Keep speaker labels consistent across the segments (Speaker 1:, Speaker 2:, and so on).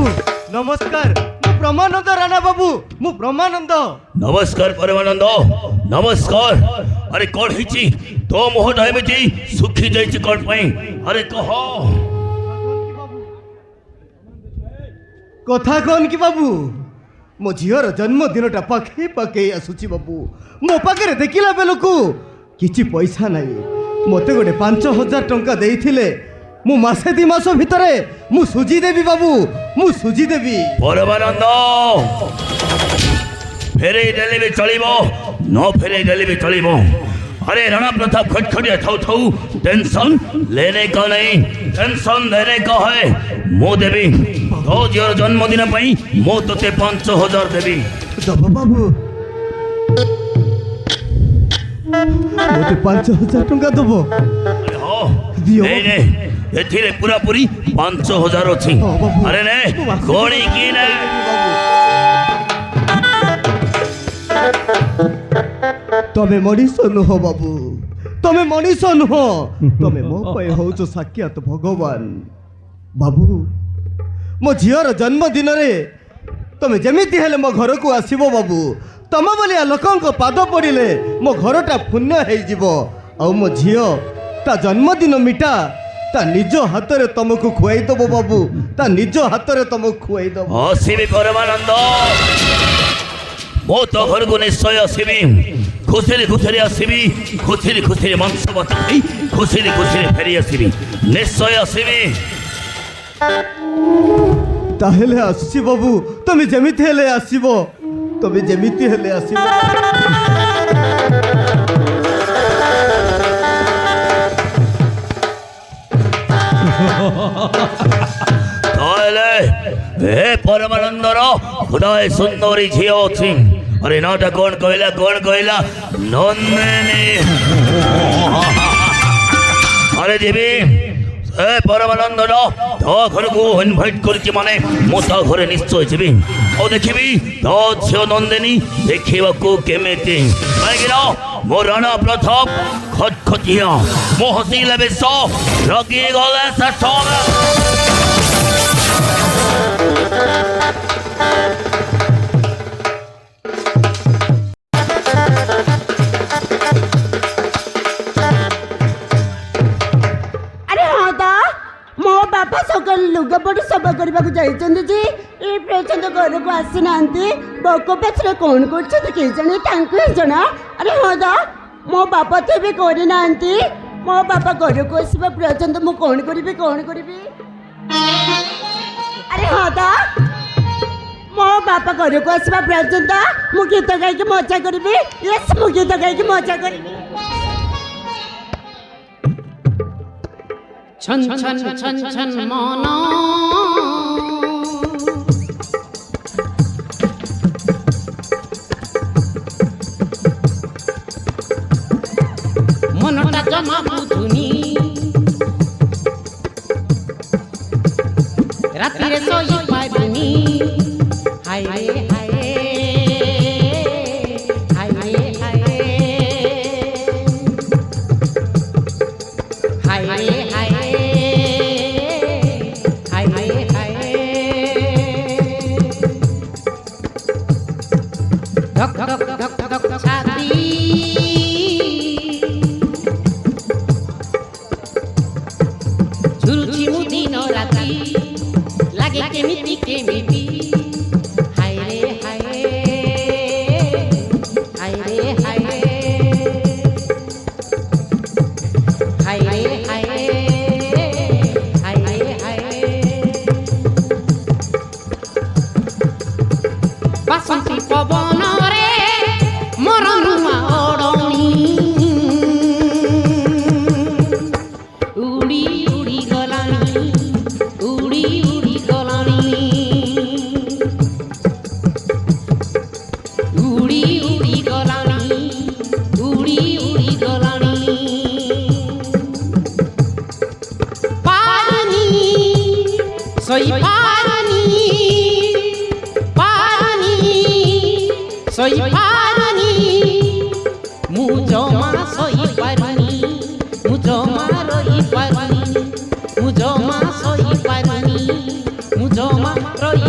Speaker 1: नमस्कार मु ब्रह्मानंद राणा बाबू मु ब्रह्मानंद
Speaker 2: नमस्कार परमानंद नमस्कार। अरे कौन हिची तो मुहटा एमिति सुखी जाइछि कौन पई? अरे कह
Speaker 1: कथा कौन की बाबू मो झीर जन्मदिनटा पाखे पाखे आसुची बाबू मो पाखे देखला बेलू किछि पैसा नहीं मते गोटे 5,000 टंका देइथिले मु मासे 2 मास भितरे मु सुजी देवी बाबू मु सुजी देवी।
Speaker 2: परमानंद फेरे देले भी चलिबो न फेरे देले भी चलिबो। अरे राणा प्रताप खटखटिया थाउ थाउ टेंशन लेने का नहीं टेंशन लेने का है। मो देवी तो झीर जन्मदिन पई मो तते 5,000 देवी।
Speaker 1: दबा बाबू मोटे 5,000 टंका दबो।
Speaker 2: अरे हो
Speaker 1: दियो।
Speaker 2: नहीं नहीं एथिरे पूरा पूरी 5,000 अछि। अरे ने कोणी की ने
Speaker 1: तमे मनीष नुह बाबू तमे मनीष नुह तमे मो पय होउछ साक्षात भगवान। बाबू मो झीर जन्मदिन रे तमे जेमिति हेले मो घर को आसीबो बाबू। तम बोलिया लोकंक पाद पड़िले मो घरटा पुण्य हेइ जिवो। आ मो झियो ता जन्मदिन मिटा ता निज हाथ रे तुमको खुआई दबो बाबू ता निज हाथ रे तुमको खुआई दबो।
Speaker 2: आसीबी परमानंद मो तो घर को निश्चय आसीबी खुशी खुशी आसीबी खुशी खुशी मांस भात खाई खुशी खुशी फेरी आसीबी निश्चय आसीबी।
Speaker 1: ताहेले आसी बाबू तमे जेमिति हेले आसीबो तमे जेमिति हेले आसीबो।
Speaker 2: ताले हे परमानंदर खुदाए सुंदरी झियो अछि। अरे नाटा कौन कहला नंदिनी। अरे देवी ए परमानंद तो घर को इनभाइट करके माने मो ता घरे निश्चय जीवी और देखिबी तो झियो नंदिनी देखिबा को केमेति कागिरा मो राणा प्रताप खटखटिया मो हसीले बेस रगी गले सठोग।
Speaker 3: बापा सकाल लुगापट सफा करने जी ये पर्यंत घर को आसी ना बक पछरे कौन कर जना। अरे हाँ दा मो बापा तो भी करना मो बापा घर को आसवा पर्यंत मु कौन करी। अरे हाँ दा मो बापा घर को आसवा पर्यंत मु गीत गाई मजा करी। यस मु गीत गाई मजा करी।
Speaker 4: छन छन छन छन मना मनटा जमा बुझुनी राति रे सोई पाइबुनी। हाय रे हाय हाय रे हाय हाय रे धक धक धक धक छाती झुरुची मु दिन राती लागे केमिति हाय रे हाय हाय रे हाय हाय रे हाय हाय हाय बासंती पवन सोई पारनी मु जमा सोई पारनी मु जमा रोई पारनी मु जमा सोई पारनी मु जमा रोई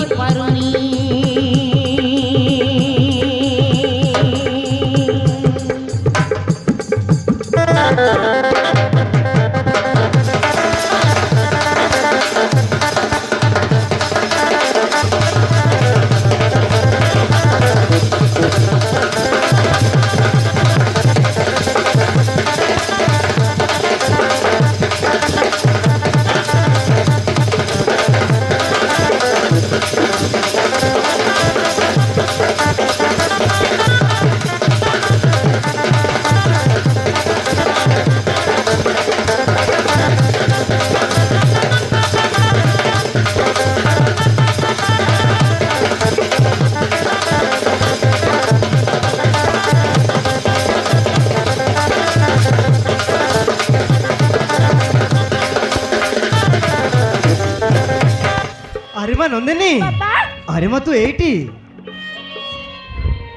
Speaker 1: ଆରେ ମା ନନ୍ଦିନୀ,
Speaker 3: ବାବା
Speaker 1: ଆରେ ମା ତୁ ଏଇଠି?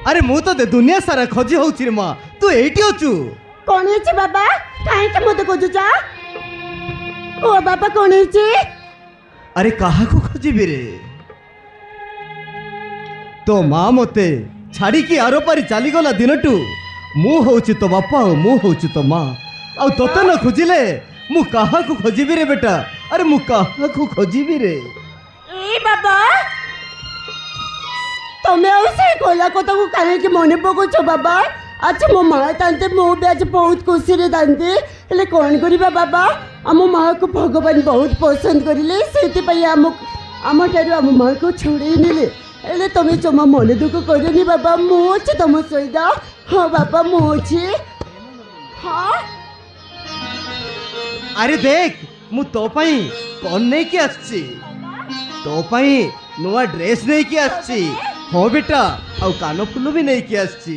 Speaker 1: ଆରେ ମୁଁ ତତେ ଦୁନିଆ ସାରା ଖୋଜି ହଉଛି ରେ ମା, ତୁ ଏଇଠି ଅଛୁ?
Speaker 3: କଣ ହେଇଛି ବାବା? କାହିଁକି ମତେ ଖୋଜୁଛ? ଓ ବାବା କଣ ହେଇଛି?
Speaker 1: ଆରେ କାହାକୁ ଖୋଜିବି ରେ? ତୋ ମା ମତେ ଛାଡ଼ିକି ଆର ପାରି ଚାଲିଗଲା ଦିନଠୁ ମୁଁ ହଉଛି ତୋ ବାପା ଆଉ ମୁଁ ହଉଛି ତୋ ମା। ଆଉ ତତେ ନ ଖୋଜିଲେ ମୁଁ କାହାକୁ ଖୋଜିବି ରେ ବେଟା? ଆରେ ମୁଁ କାହାକୁ ଖୋଜିବି ରେ?
Speaker 3: ଏ ବାବା ତମେ ଆଉ ସେଇ କୋଲା କଥାକୁ କାହିଁକି ମନେ ପକଉଛ ବାବା? ଆଚ୍ଛା ମୋ ମା ଥାନ୍ତେ ମୁଁ ବି ଆଜି ବହୁତ ଖୁସିରେ ଥାନ୍ତି, ହେଲେ କ'ଣ କରିବା ବାବା, ଆମ ମାଆକୁ ଭଗବାନ ବହୁତ ପସନ୍ଦ କରିଲେ, ସେଇଥିପାଇଁ ଆମଠାରୁ ଆମ ମାଆକୁ ଛଡ଼େଇ ନେଲେ। ହେଲେ ତମେ ଜମା ମନେ ଦୁଃଖ କରନି ବାବା, ମୁଁ ଅଛି ତମ ସହିତ। ହଁ ବାବା ମୁଁ ଅଛି। ହଁ
Speaker 1: ଆରେ ଦେଖ ମୁଁ ତୋ ପାଇଁ କଣ ନେଇକି ଆସିଛି, ତୋ ପାଇଁ ନୂଆ ଡ୍ରେସ୍ ନେଇକି ଆସିଛି। ହଁ ବେଟା, ଆଉ କାନ ଫୁଲ ବି ନେଇକି ଆସିଛି।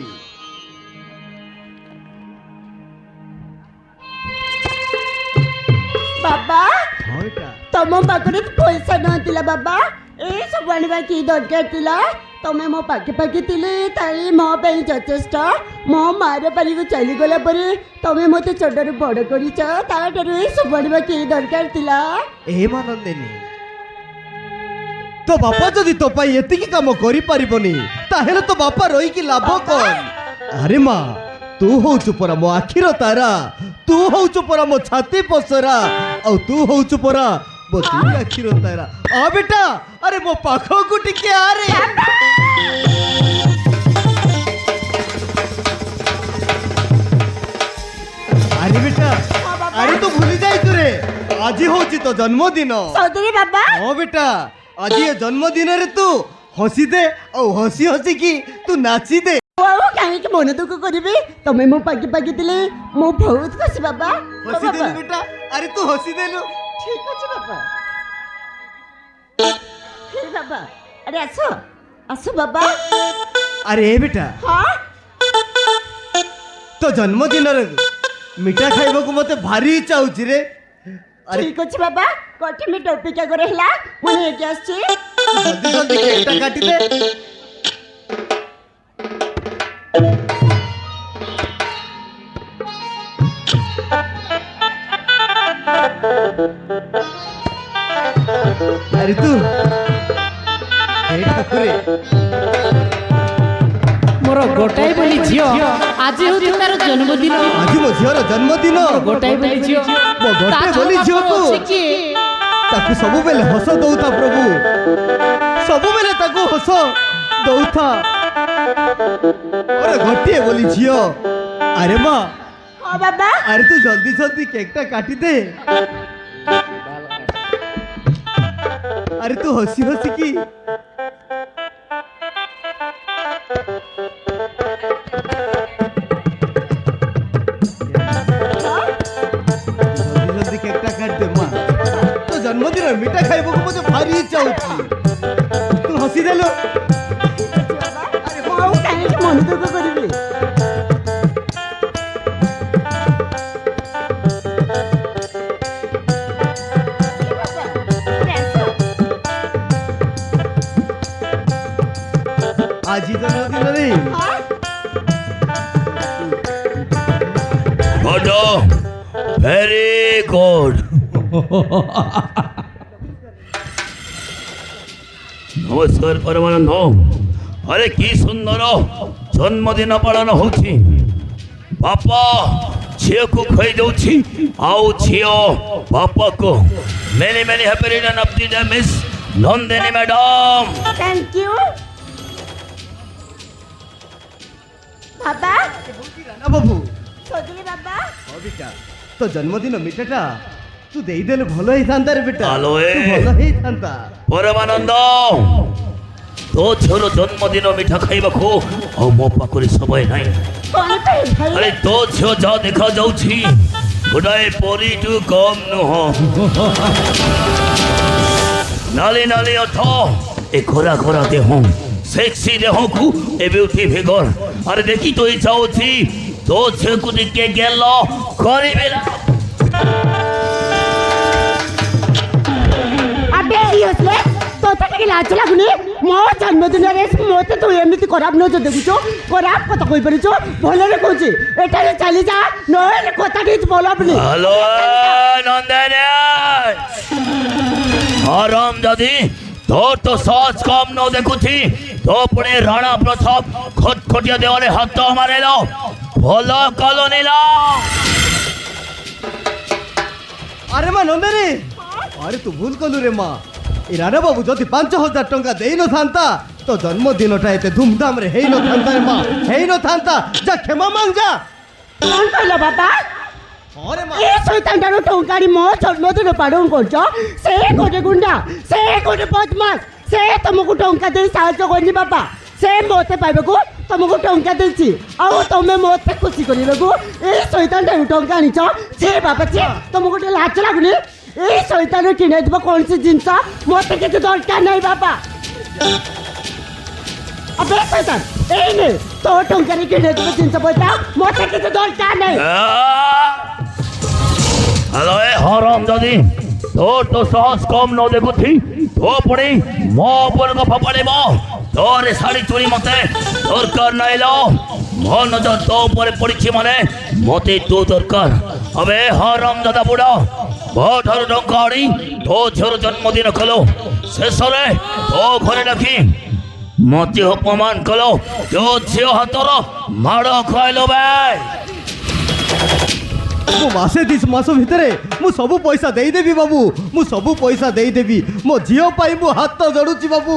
Speaker 3: ବାବା
Speaker 1: ହଁ ବେଟା,
Speaker 3: ତମ ପାଖରେ ପଇସା ନଥିଲା ବାବା, ଏ ସବୁ ଆଣିବା କି ଦରକାର ଥିଲା? ତମେ ମୋ ପାଖେ ଥିଲେ ତାই ମୋ ପାଇଁ ଯଥେଷ୍ଟ। ମୋ ମାର ପାରିକୁ ଚାଲିଗଲା ପରେ ତମେ ମୋତେ ଛୋଟରୁ ବଡ଼ କରିଛ, ତାଠାରୁ ଏ ସବୁ ଆଣିବା କି ଦରକାର ଥିଲା?
Speaker 1: ଏ ମା ନନ୍ଦିନୀ, ତୋ ବାପା ଯଦି ତୋ ପାଇଁ ଏତିକି କାମ କରିପାରିବନି ତାହେଲେ ତୋ ବାପା ରହିକି ଲାଭ କଣ? ଆରେ ମା ତୁ ହଉଛୁ ପରା ମୋ ଆଖିର ତାରା, ତୁ ହଉଛୁ ପରା ମୋ ଛାତି ପସରା, ଆଉ ତୁ ହଉଛୁ ପରା ମୋ ଦୁଇ ଆଖିର ତାରା। ଆ ବେଟା, ଆରେ ମୋ ପାଖକୁ ଟିକେ ଆରେ। ଆରେ ବେଟା, ଆରେ ତୁ ଭୁଲି ଯାଇଛୁ ରେ, ଆଜି ହଉଛି ତୋ ଜନ୍ମଦିନ।
Speaker 3: ସତରେ ବାବା
Speaker 1: ହଁ ବେଟା, ଆଜି ଏ ଜନ୍ମଦିନରେ ତୁ ହସି ଦେ, ଆଉ ହସି ହସିକି ତୁ ନାଚି ଦେ।
Speaker 3: ଆଉ କାହିଁକି ମନ ଦୁଃଖ କରିବି? ତମେ ମୋ ପାଖେ ଥିଲେ ମୁଁ ବହୁତ ଖୁସି ବାବା।
Speaker 1: ହସି ଦେଲୁ ବେଟା, ଆରେ ତୁ ହସି ଦେଲୁ।
Speaker 3: ଠିକ ଅଛି ବାବା। ହେ ବାବା, ଆରେ ଆସ ଆସ ବାବା।
Speaker 1: ଆରେ ଏ ବେଟା,
Speaker 3: ହଁ
Speaker 1: ତୋ ଜନ୍ମଦିନରେ ମିଠା ଖାଇବାକୁ ମତେ ଭାରି ଇଚ୍ଛା ହଉଛି ରେ। ଆରେ
Speaker 3: ଠିକ ଅଛି ବାବା, କୋଠି ମିନିଟ୍ ଅପେକ୍ଷା করে ହେଲା, ମୁଁ ନେଇକି ଆସିଛି।
Speaker 1: ଜଲ୍ଦି ଜଲ୍ଦି କେକଟା କାଟିଦେ। ଆରେ ତୁ କେକଟା ଖୁରେ।
Speaker 5: ମୋର ଗୋଟାଏ ବୋଲି ଝିଅ, ଆଜି ହେଉଛି ତାର ଜନ୍ମଦିନ।
Speaker 1: ଆଜି ମୋ ଝିଅର ଜନ୍ମଦିନ।
Speaker 5: ଗୋଟାଏ ବୋଲି ଝିଅ,
Speaker 1: ମୋ ଗୋଟେ ବୋଲି ଝିଅକୁ ତାକୁ ସବୁବେଳେ ହସ ଦଉଥା ପ୍ରଭୁ, ସବୁବେଳେ ତାକୁ ହସ ଦଉଥା। ଆରେ ଗୋଟିଏ ବୋଲି ଝିଅ। ଆରେ ମା,
Speaker 3: ହଁ ବାବା
Speaker 1: ଆରେ ତୁ ଜଲ୍ଦି ଜଲ୍ଦି କେକଟା କାଟିଦେ। ଆରେ ତୁ ହସି ହସିକି ଜଲ୍ଦି କେକଟା କାଟିଦେ ମା। ତୋ ଜନ୍ମଦିନ ମିଠା ଖାଇବାକୁ ମତେ ଭାରି ଇଚ୍ଛା ହଉଛି, ତୁ ହସି ଦେଲୁ।
Speaker 3: ଆରେ ମୁଁ ଆଉ କାହିଁକି ମନ ଦୁଃଖ କରିବି?
Speaker 1: ଆଜି ଜନ୍ମଦିନରେ
Speaker 2: গুড ভেরি গুড। নমস্কার পরমানন্দ। আরে কি সুন্দর জন্মদিন পালন হচ্ছে। বাপা ঝিওକୁ ଖୁଆଇ ଦଉଛି, ଆଉ ଝିଅ ବାପାକୁ। many many happy return of the day miss Nandini madam.
Speaker 3: Thank you বাবা।
Speaker 1: রানা বাবু,
Speaker 3: সজনী বাবা
Speaker 1: ହଁ ବେଟା, ତୋ ଜନ୍ମଦିନ ମିଠାଟା ତୁ ଦେଇଦେଲେ ଭଲ ହେଇଥାନ୍ତା ରେ ବେଟା।
Speaker 2: ଆଲୋ ଏ।
Speaker 1: ତୁ ଭଲ ହେଇଥାନ୍ତା।
Speaker 2: ପରମାନନ୍ଦ, ତୋ ଝିଅର ଜନ୍ମଦିନ ମିଠା ଖାଇବାକୁ ଆଉ ମୋ ପାଖରେ ସମୟ ନାହିଁ।
Speaker 3: কোন পাই ভাই?
Speaker 2: ଆରେ ତୋ ଝିଅ ଯାହା ଦେଖାଯାଉଛି ଗୋଟାଏ ପରୀଠୁ କମ୍ ନୁହଁ। ନାଲି ନାଲି ଓଠ, ଏ ଖରା ଖରା ଦେହ, ସେକ୍ସି ଦେହକୁ ଏ ବିୟୁଟି ଫିଗର। ଆରେ ଦେଖି ତ ଇଚ୍ଛା ହଉଛି ତୋ ଝିଅକୁ ଟିକେ ଗେଲ କରିବି ନା।
Speaker 3: আবে সিরিয়াসলি তোতে ଟିକେ লাজ ଲାଗୁନି ମୋ ଜନ୍ମଦିନରେ ମୋତେ ତୁ ଏମିତି ଖରାପ ନଜର ଦେଖୁଛୁ ଖରାପ କଥା କହିପାରୁଛୁ ଭଲରେ କହୁଛି ଏଠାରେ ଚାଲିଯା ନହେଲେ କଥା କିଛି ଭଲ ହେବନି
Speaker 2: হ্যালো নন্দিনী আরাম দাদি তোর তো সাজ কম ন দেখুছি তো পড়ে রানা প্রতাপ খটখটিয়া দেওয়ালে হাত মারেল ভালো কালো নিলাম
Speaker 1: আরে মা নন্দিনী আরে তু ভুল কলু রে মা এই রানা বাবু যদি 5,000 ଟଙ୍କା ଦେଇ ନଥାନ୍ତା তো ଜନ୍ମଦିନଟା ଏତେ ଧୁମଧାମରେ ହେଇ ନଥାନ୍ତା ରେ ମା ହେଇ ନଥାନ୍ତା ଯା କ୍ଷମା ମାଙ୍ଗ ଯା
Speaker 3: କ'ଣ କହିଲ ବାପା
Speaker 1: ଆରେ ମା
Speaker 3: ଏ ଶୈତାନଟାରୁ ଟଙ୍କାଟି ମୋ ଜନ୍ମଦିନ ପାଳନ କରୁଛ ସେ ଗୋଟେ ଗୁଣ୍ଡା ସେ ଗୋଟେ ବଦମାସ ସେ ତମକୁ ଟଙ୍କା ଦେଇ ସାହାଯ୍ୟ କରିନି ବାପା ସେ ମୋତେ ପାଇବାକୁ ତମକୁ ଟଙ୍କା ଦେଇଛି ଆଉ ତମେ ମୋତେ ଖୁସି କରିବାକୁ ଏ ଶୈତାନଟାରୁ ଟଙ୍କା ଆଣିଛ ସେ ବାପା ସେ ତମକୁ ଟିକେ ଲାଜ ଲାଗୁନି এই শৈতান কিনে দেবো কৌনসি জিনিস মতো কিছু দরকার নাই বাবা আবে শৈতান এই নে তোর টঙ্কারে কিনে দেবো জিনিস পয়সা মতো কিছু দরকার নাই
Speaker 2: হ্যালো এ হরম দাদি তোর তো সাহস কম ন দেখুছি তো পড়ে মো উপর ফপাড়িব তোর শাড়ি চুরি মতে দরকার নাইল ମୋ ନଜର ତୋ ଉପରେ ପଡ଼ିଛି ମାନେ ମୋତେ ତୁ ଦରକାର ଏବେ ହରମ ଦାଦା ବୁଢ଼ା ମୋ ଠାରୁ ଟଙ୍କା ଆଣି ତୋ ଝିଅର ଜନ୍ମଦିନ କଲ ଶେଷରେ ତୋ ଘରେ ଡାକି ମୋତେ ଅପମାନ କଲ ତୋ ଝିଅ ହାତର ମାଡ଼ ଖାଇଲ ବେ
Speaker 1: ମୁଁ ମାସେ 2 ମାସ ଭିତରେ ମୁଁ ସବୁ ପଇସା ଦେଇଦେବି ବାବୁ ମୁଁ ସବୁ ପଇସା ଦେଇଦେବି ମୋ ଝିଅ ପାଇଁ ମୁଁ ହାତ ଯୋଡ଼ୁଛି ବାବୁ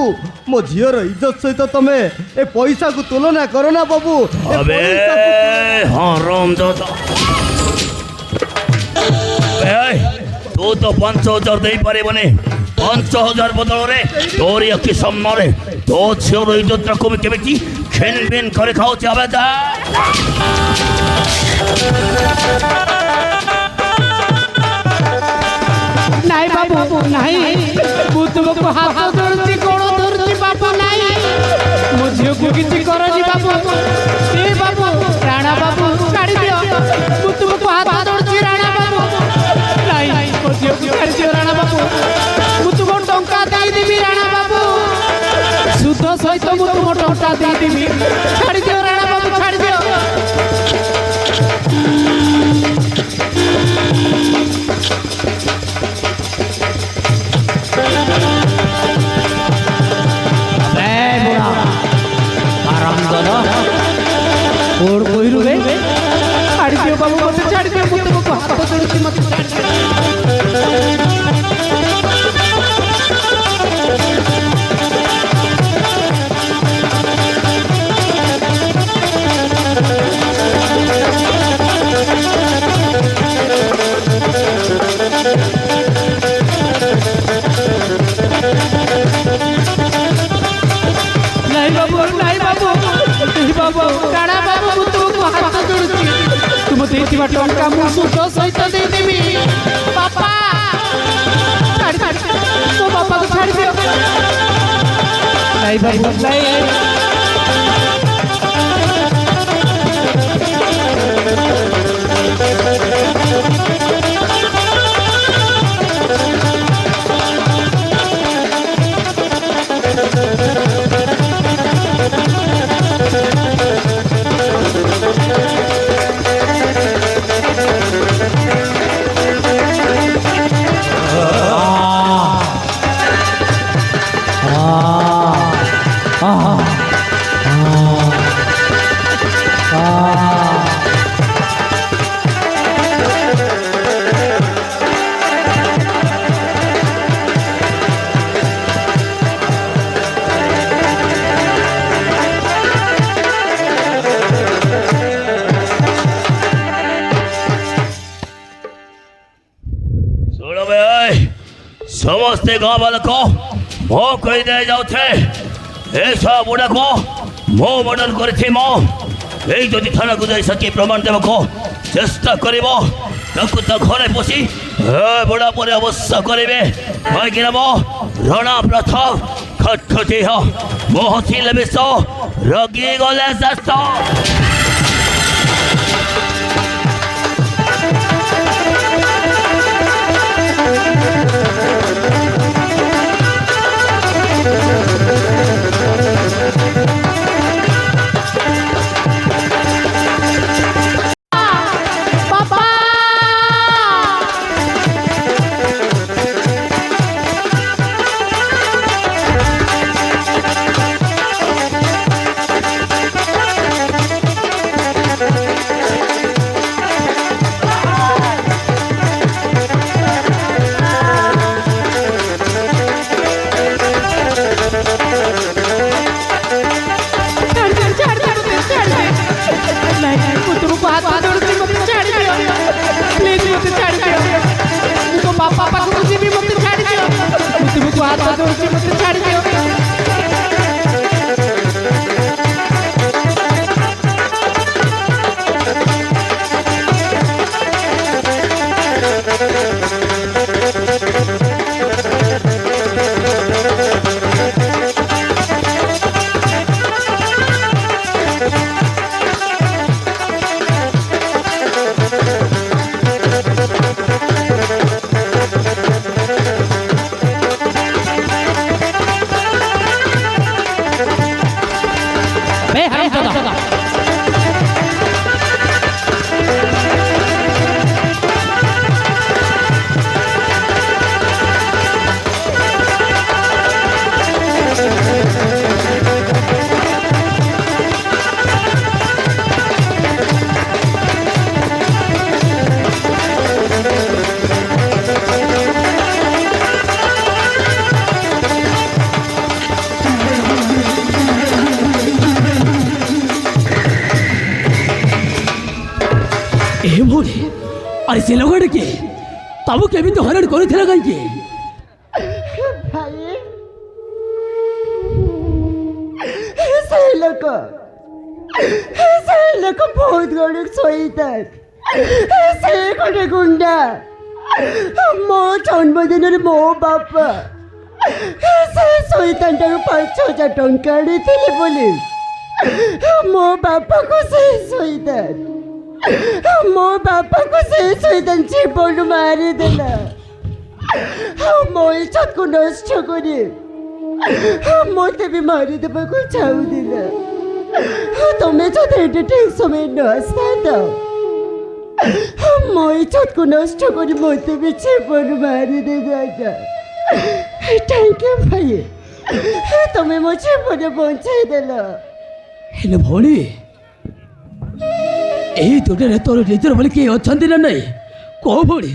Speaker 1: ମୋ ଝିଅର ଇଜ୍ଜତ ସହିତ ତମେ ଏ ପଇସାକୁ ତୁଳନା କର ନା ବାବୁ
Speaker 2: अबे हराम दादा तू तो 5,000 दे पारिबने 5,000 बदल रे तोरी अखि सामने तो झियर इज्जत रखो में केमिति खेन बिन करे खाओ जाबे दा
Speaker 5: ନାଇଁ ବାବୁ ନାଇଁ ମୁଁ ତୁମକୁ ହାତ ଧରୁଛି ଗୋଡ଼ ଧରୁଛି ବାବୁ ନାଇଁ ମୋ ଝିଅକୁ କିଛି କରନି ବାବୁ ଏ ବାବୁ ରାଣା ବାବୁ ଛାଡ଼ି ଦିଅ ମୁଁ ତୁମକୁ ହାତ ଧରୁଛି ରାଣା ବାବୁ ନାଇଁ ମୋ ଝିଅକୁ ଛାଡ଼ି ଦିଅ ରାଣା ବାବୁ ମୁଁ ତୁମକୁ ଟଙ୍କା ଦେଇଦେବି ରାଣା ବାବୁ ସୁଧ ସହିତ ମୁଁ ତୁମ ଟଙ୍କା ଦେଇଦେବି ଛାଡ଼ି ଦିଅ ରାଣା ବାବୁ ଛାଡ଼ି ଦିଅ और कोई रुवे छाड़ी दियो बाबू मत छाड़ी दियो मत तुमको हाथ जोड़ती मत छाड़ी नहीं बाबू बाबू काड़ा बाबू ମୁଁ ତୁମକୁ ହାତ ଯୋଡୁଛି ତୁମ ଦେଇଥିବା ଟଙ୍କା ମୁଁ ସୁଧ ସହିତ ଦେଇଦେବି ବାପା ଛାଡ଼ି ମୋ ବାପାକୁ ଛାଡ଼ି ଦିଅ ନାଇଁ ବାବୁ ନାଇଁ
Speaker 2: समस्ते गाँव वाले को मो कही दे जाऊे ऐसा बुढ़ा को मो मर्डर करी मो यही जदि थाना को जाई सके प्रमाण देव को चेष्टा कर घरे पशि बुढ़ा पर अवश्य करे कहीं मो रणा प्रथा खटखटी मो हसिले विष रगी गले शेष
Speaker 6: ଆରେ ସେ ଲୋକଟା କିଏ? ତମକୁ କେମିତି ହଇରାଣ କରିଥିଲା କାହିଁକି?
Speaker 3: ଭାଇ ସେଇ ଲୋକ ବହୁତ ଗଡ଼ ଶୋଇଥାଏ। ସେ ଗୋଟେ ଗୁଣ୍ଡା। ମୋ ଜନ୍ମଦିନରେ ମୋ ବାପା ସେ ଶୋଇତାନଟାକୁ 5,000 ଟଙ୍କା ଆଣିଥିଲେ ବୋଲି ମୋ ବାପାକୁ ସେ ଶୋଇତାନ ଜୀବନ ମାରିଦେଲା। ଆଉ ମୋ ଇଜ୍ଜତକୁ ନଷ୍ଟ କରି ମୋତେ ବି ମାରିଦେବାକୁ ଚାହୁଁଥିଲା। ତମେ ଯଦି ଏଠି ଠିକ୍ ସମୟ ନ ଆସିଥାନ୍ତ ମୋ ଇଜ୍ଜତକୁ ନଷ୍ଟ କରି ମୋତେ ବି ଜୀବନ ମାରିଦେଇଥାନ୍ତା। ଥ୍ୟାଙ୍କ ୟୁ ଭାଇ, ତମେ ମୋ ଜୀବନ ବଞ୍ଚାଇ ଦେଲ।
Speaker 6: ହେଲେ ଭଉଣୀ, ଏହି ଦୁନିଆରେ ତୋର ନିଜର ଭଳି କିଏ ଅଛନ୍ତି ନା ନାହିଁ? କହ ଭଉଣୀ,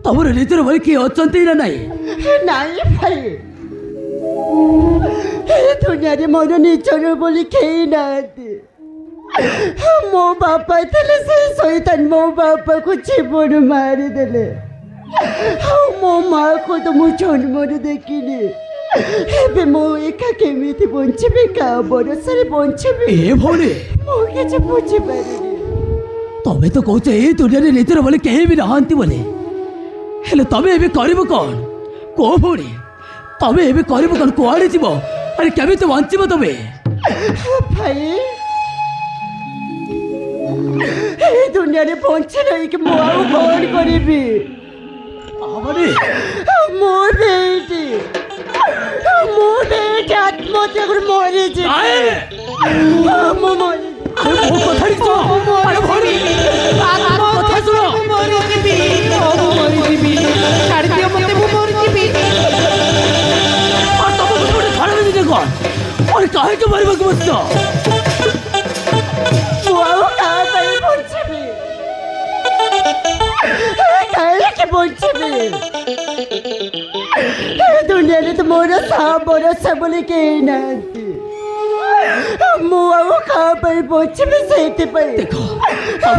Speaker 6: ତମର ନିଜର ଭଳି କିଏ ଅଛନ୍ତି ନା ନାହିଁ?
Speaker 3: ନାଇଁ ଭାଇ, ଏ ଦୁନିଆରେ ମୋର ନିଜର ବୋଲି କେହି ନାହାନ୍ତି। ମୋ ବାପା ଥିଲେ ସେ ଶୈତାନ ମୋ ବାପାକୁ ଜୀବନ ମାରିଦେଲେ। ଆଉ ମୋ ମାଆକୁ ତ ମୁଁ ଜନ୍ମରୁ ଦେଖିନି। ଏବେ ମୁଁ ଏକା କେମିତି ବଞ୍ଚିବି? କାହା ଭରସାରେ ବଞ୍ଚିବି?
Speaker 6: ଏ ଭଉଣୀ,
Speaker 3: ମୁଁ କିଛି ବୁଝିପାରିନି।
Speaker 6: ତମେ ତ କହୁଛ ଏଇ ଦୁନିଆରେ ନିଜର ଭଳି କେହି ବି ନାହାନ୍ତି ବୋଲି। ହେଲେ ତମେ ଏବେ କରିବ କ'ଣ? କହ ଭଉଣୀ, ତମେ ଏବେ କରିବ କ'ଣ? କୁଆଡ଼େ ଯିବ? ଆରେ କେମିତି ବଞ୍ଚିବ ତମେ?
Speaker 3: ଭାଇ, এই দুনিয়ারে পৌঁছে রইকে ମୁଁ ଆଉ କ'ଣ କରିବି? ମୋ ବେଟି ଆତ୍ମହତ୍ୟା କରି ମରିଛି। ମୁଁ
Speaker 6: କାହିଁକି ମାରିବାକୁ ବସିଛ?
Speaker 3: ଆଉ କାହା ପାଇଁ ବଞ୍ଚିବି? କାହିଁକି ବଞ୍ଚିବି? ଏ ଦୁନିଆରେ ତ ମୋର ଭରସା ବୋଲି କେହି ନାହାନ୍ତି। ମୁଁ ଆଉ କାହା ପାଇଁ ବଞ୍ଚିବି? ସେଇଥିପାଇଁ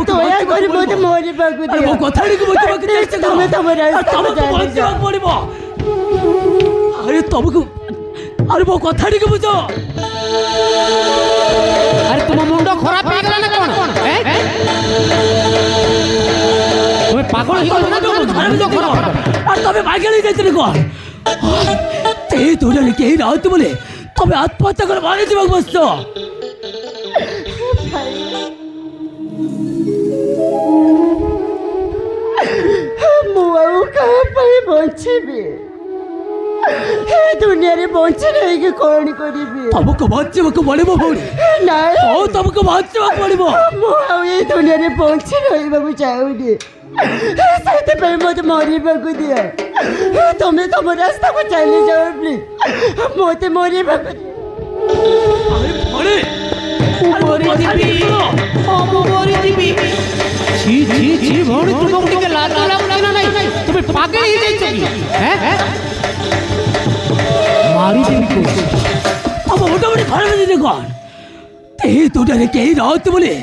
Speaker 3: ଦୟା କରି ମୋତେ ମରିବାକୁ ଦିଅ।
Speaker 6: ମୋ କଥାଟିକୁ ବୁଝିବାକୁ ଚେଷ୍ଟା କର।
Speaker 3: ତମେ ତମ ରାସ୍ତାକୁ
Speaker 6: ବଞ୍ଚିବାକୁ ପଡ଼ିବ। ଆରେ ତମକୁ, ଆରେ ମୋ କଥାଟିକୁ ବୁଝ।
Speaker 5: আরে তোমার মুন্ড খারাপ হয়ে গেল না কোন? তুমি পাগল হয়ে গেল না?
Speaker 6: আর তবে পাগল হয়ে যাচ্ছিলে কোন? এই দুনিয়ারে কেহি নাহাନ୍ତି বলে তবে আত্মহত্যা করে মারি যাବାକୁ বসছ।
Speaker 3: ମୁଁ ଆଉ କାହା ପାଇଁ ବଞ୍ଚିବି? ଏ ଦୁନିଆରେ ବଞ୍ଚି ରହିକି କ'ଣ କରିବି?
Speaker 6: ତମକୁ ବଞ୍ଚିବାକୁ ପଡ଼ିବ ଭଉଣୀ।
Speaker 3: ନାଇଁ,
Speaker 6: ହଉ ତମକୁ ବଞ୍ଚିବାକୁ ପଡ଼ିବ।
Speaker 3: ମୁଁ ଆଉ ଏ ଦୁନିଆରେ ବଞ୍ଚି ରହିବାକୁ ଚାହୁଁନି। ସେଥିପାଇଁ ମୋତେ ମରିବାକୁ ଦିଅ। ତମେ ତମ ରାସ୍ତାକୁ ଚାଲିଯାଅ ପ୍ଲିଜ୍। ମୋତେ ମରିବାକୁ ଦିଅ।
Speaker 5: ভৌণী তোমাকে ଟିକେ ଲାଜ ଲାଗୁଛି ନା ନାହିଁ? তুমি ପାଗଳ ହେଇଯାଇଛ କି? ମାରିଦେବି କହୁଛି।
Speaker 6: ତମ ମୋଟାମୋଟି ଖରାପ ଜିନିଷ କ'ଣ? ଏହି ଦୁନିଆରେ କେହି ନାହାନ୍ତି ବୋଲି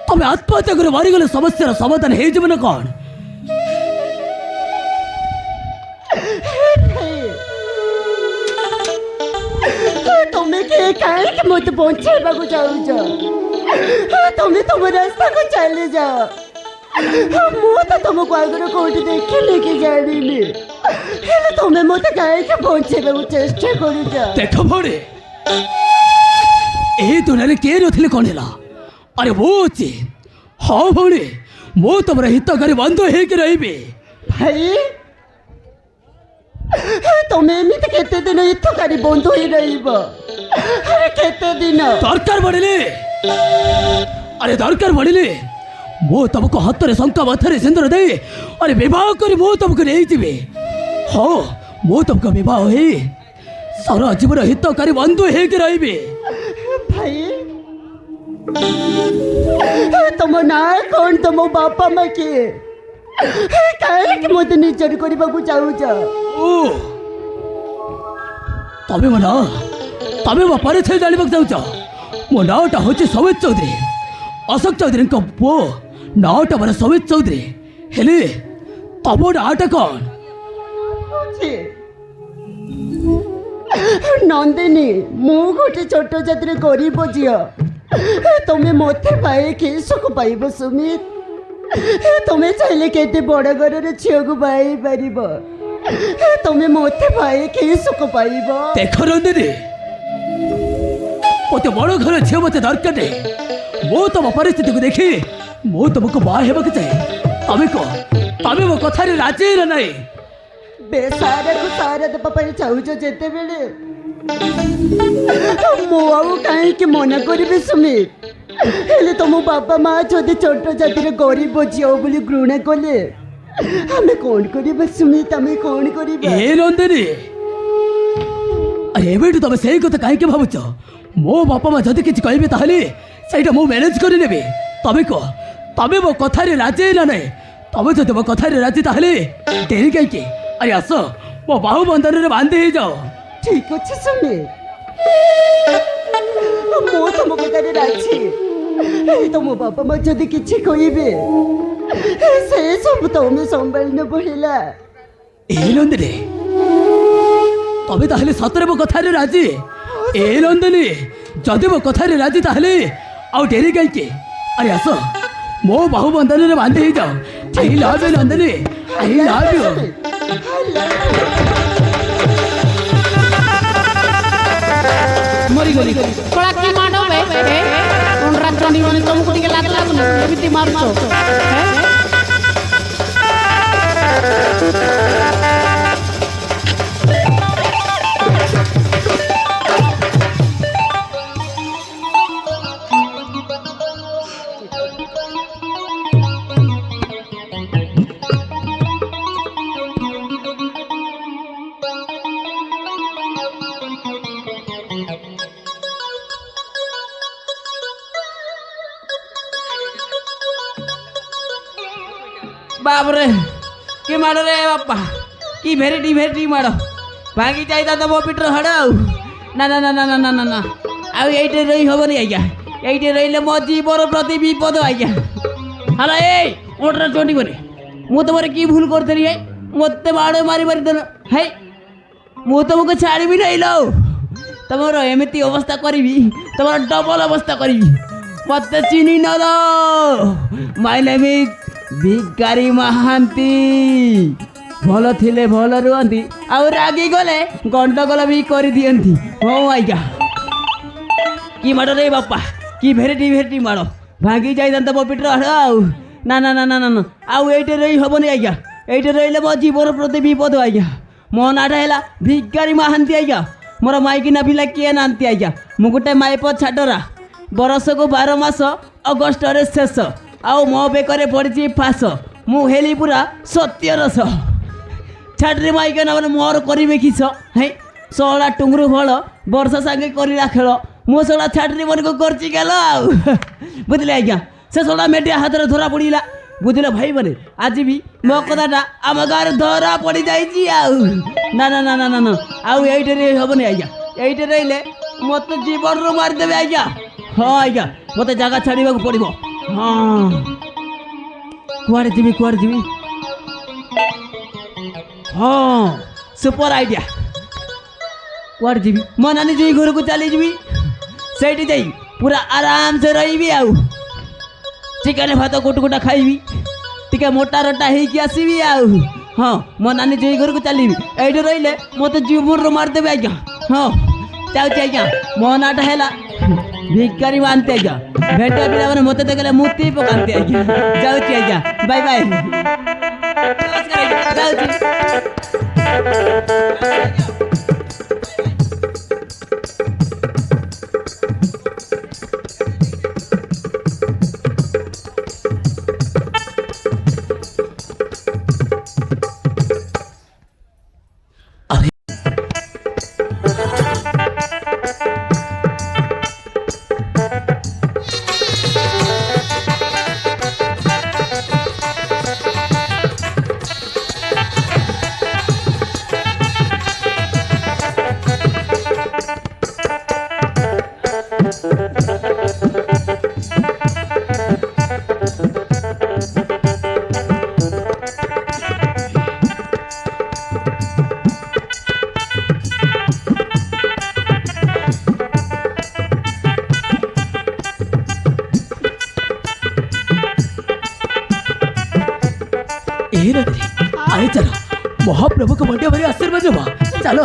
Speaker 6: ତମେ ଆତ୍ମହତ୍ୟା କରି ମାରିଗଲେ ସମସ୍ୟାର ସମାଧାନ ହେଇଯିବ ନା କ'ଣ?
Speaker 3: ତମେ କାହିଁକି ମୋତେ ବଞ୍ଚାଇବାକୁ ଚାହୁଁଛ? ତମେ ତମ ରାସ୍ତାକୁ ଚାଲିଯାଅ। ମୁଁ ତ ତମକୁ ଆଗରୁ କୋଉଠି ଦେଖିନି କି ଜାଣିନି। ହେଲେ ତମେ ମୋତେ କାହିଁକି ବଞ୍ଚେଇବାକୁ ଚେଷ୍ଟା କରୁଛ?
Speaker 6: ଦେଖ ଭଉଣୀ, ଏହି ଦୁନିଆରେ କିଏ ନଥିଲେ କ'ଣ ହେଲା? ଆରେ ମୁଁ ଅଛି। ହଁ ଭଉଣୀ, ମୁଁ ତମର ହିତକାରୀ ବନ୍ଧୁ ହେଇକି ରହିବି।
Speaker 3: ଭାଇ, ତମେ ଏମିତି କେତେ ଦିନ ହିତକାରୀ ବନ୍ଧୁ ହେଇ ରହିବ? କେତେ ଦିନ?
Speaker 6: ଦରକାର ପଡ଼ିଲେ, ଆରେ ଦରକାର ପଡ଼ିଲେ ମୁଁ ତମକୁ ହାତରେ ଶଙ୍ଖ ମାଥରେ ସିନ୍ଦୁର ଦେଇ ଆରେ ବିବାହ କରି ମୁଁ ତମକୁ ନେଇଯିବି। ହଁ, ମୁଁ ତମକୁ ବିବାହ ହେଇ ସାରା ଜୀବନ ହିତକାରୀ ବନ୍ଧୁ ହେଇକି ରହିବି।
Speaker 3: ଭାଇ, ତମ ନାଁ କ'ଣ? ତମ ବାପା ମା କିଏ? କାହିଁକି ମୋତେ ନିଜର କରିବାକୁ ଚାହୁଁଛ?
Speaker 6: ଓ, ତମେ ମୋ ନାଁ, ତମେ ମୋ ପରିଚୟ ଜାଣିବାକୁ ଚାହୁଁଛ? ମୋ ନାଁଟା ହେଉଛି ସୌମିତ ଚୌଧୁରୀ, ଅଶୋକ ଚୌଧୁରୀଙ୍କ ପୁଅ। ନାଁଟା ମୋର ସୌମିତ ଚୌଧୁରୀ। ହେଲେ ତମ ନାଁଟା କ'ଣ?
Speaker 3: ନନ୍ଦିନୀ, ମୁଁ ଗୋଟେ ଛୋଟ ଜାତିର ଗରିବ ଝିଅ। ତମେ ମୋତେ ପାଇକି ସୁଖ ପାଇବ ସୁମିତ। ତମେ ଚାହିଁଲେ କେତେ ବଡ଼ ଘରର ଝିଅକୁ ବାହାଇ ପାରିବ। ତମେ ମୋତେ ପାଇକି ସୁଖ ପାଇବ।
Speaker 6: ଦେଖ ନନ୍ଦିନୀ, ମୋତେ ବଡ଼ ଘର ଝିଅ ମୋତେ ଦରକାର ନାହିଁ। ମୁଁ ତମ ପରିସ୍ଥିତିକୁ ଦେଖି ମୁଁ ତମକୁ ବାହା ହେବାକୁ ଚାହେଁ। ତମେ ମୋ କଥାରେ ରାଜି ନା ନାହିଁ?
Speaker 3: ବେସାରାକୁ ସାରା ଦେବା ପାଇଁ ଚାହୁଁଛ ଯେତେବେଳେ ମୁଁ ଆଉ କାହିଁକି ମନା କରିବି ସୁମିତ? ହେଲେ ତମ ବାପା ମା ଯଦି ଛୋଟ ଜାତିର ଗରିବ ଝିଅ ବୋଲି ଘୃଣା କଲେ ଆମେ କ'ଣ କରିବା ସୁମିତ? ଆମେ କ'ଣ କରିବା?
Speaker 6: ଏ ନନ୍ଦିନୀ, ଆରେ ଏବେଠୁ ତମେ ସେଇ କଥା କାହିଁକି ଭାବୁଛ? ମୋ ବାପା ମା ଯଦି କିଛି କହିବେ ତାହେଲେ ସେଇଟା ମୁଁ ମ୍ୟାନେଜ କରିନେବି। ତମେ କହ, ତମେ ମୋ କଥାରେ ରାଜି ନା ନାହିଁ? ତମେ ଯଦି ମୋ କଥାରେ ରାଜି ତାହେଲେ ଡେରି କାହିଁକି? ଆରେ ଆସ, ମୋ ବାହୁ ବନ୍ଧନରେ ବାନ୍ଧି ହେଇଯାଅ।
Speaker 3: ଠିକ ଅଛି ସୁମିତ, ମୁଁ ତମ କଥାରେ ରାଜି। ତମ ବାପା ମା ଯଦି କିଛି କହିବେ ସେ ସବୁ ତମେ ସମ୍ଭାଳି ନେବ ହେଲା।
Speaker 6: ଏ ନନ୍ଦିନୀ, ତମେ ତାହେଲେ ସତରେ ମୋ କଥାରେ ରାଜି? ଏ ନନ୍ଦିନୀ, ଯଦି ମୋ କଥାରେ ରାଜି ତାହେଲେ ଆଉ ଡେରି କାହିଁକି? ଆରେ ଆସ, ମୋ ବାହୁ ବନ୍ଧନରେ ବାନ୍ଧି ହେଇଯାଅ। I love you Nandini, I love you.
Speaker 5: ମରିଗଲି କଳା କି ମାଡ଼ ବେ କୋଣ୍ଡରା ଚଣ୍ଡୀ ମାନେ ତମକୁ ଟିକେ ଲାଜ ଲାଗୁନି ଏମିତି ମାରୁଛ?
Speaker 7: बापरे कि माड़ रे बापा कि भेरेटी माड़ भांगी जाइता तो मो पिटर हड़ ना ना ना ना ना ना ना ना आउ ये रही हेनी आज्ञा ये रही मो जीवन प्रति विपद आज्ञा हाला ए ओटरा चोटी बने मु तुम कि भूल करी है मत माड़ मारी मारी देल है मु तुमको छाड़ी नहीं लो तुम एमती अवस्था करी तुम डबल अवस्था करी मत चिन्ह न लो माय नेम इज भिकारी महांती भल थिले भल रुहंती आउ रागी गले गंडगोल भी कर दियंती हो आज्ञा कि माड़ रे बापा कि भेरेटी माड़ भांगी जाइता मो पिटर हड़ आउ ना ना ना ना ना आउ ये रही हेनी आज्ञा ये रही मो जीवन प्रति विपद आज्ञा मो नाटा है भिकारी महांती आज्ञा मोर माइकिना पिला किए नांती आज्ञा मु गोटे माइप छाडरा बरस को 12 मास अगस्ट रे शेष आउ मो बेकरे पड़ी फास मु हेली पूरा सत्य रस छाड़ी माइक ना मोर करेंगे किस है सोला टुंगरू फल वर्षा सांगे करा खेल मो सोला छाड़ी मन को करची गेल बुझे आज्ञा से सोला मेटिया हाथ में धरा पड़ा बुझल भाई मैंने आज भी मो कथाटा आम गाँव धरा पड़ जा ना ना ना ना ना ना आउ ये हेनी आज्ञा ये रही मत जीवन रू मारिदेवे आज्ञा हाँ आज्ञा मत जगह छाड़ा पड़ो हाँ कुआड़े जी हाँ सुपर आइडिया कुआड़े जी मो नानी जी घर को चली जी से पूरा आराम से रही आउ चिकेन भात गोट गोटा खाइबी टिके मोटा रोटा होगी आसबि आउ हाँ मो नानी जी घर को चली ये रही मत जीवन रू मारिदेवे आज्ञा हाँ जाऊँगी आज्ञा मो नाटा है भिकारी मानते आज्ञा भेट पिला मैंने मत देखले मुती पकाते आज्ञा जाऊँगी आज्ञा बाय बाय जाऊँगी
Speaker 6: चलो महाप्रभु को मंडे भरी आशीर्वाद देवा चलो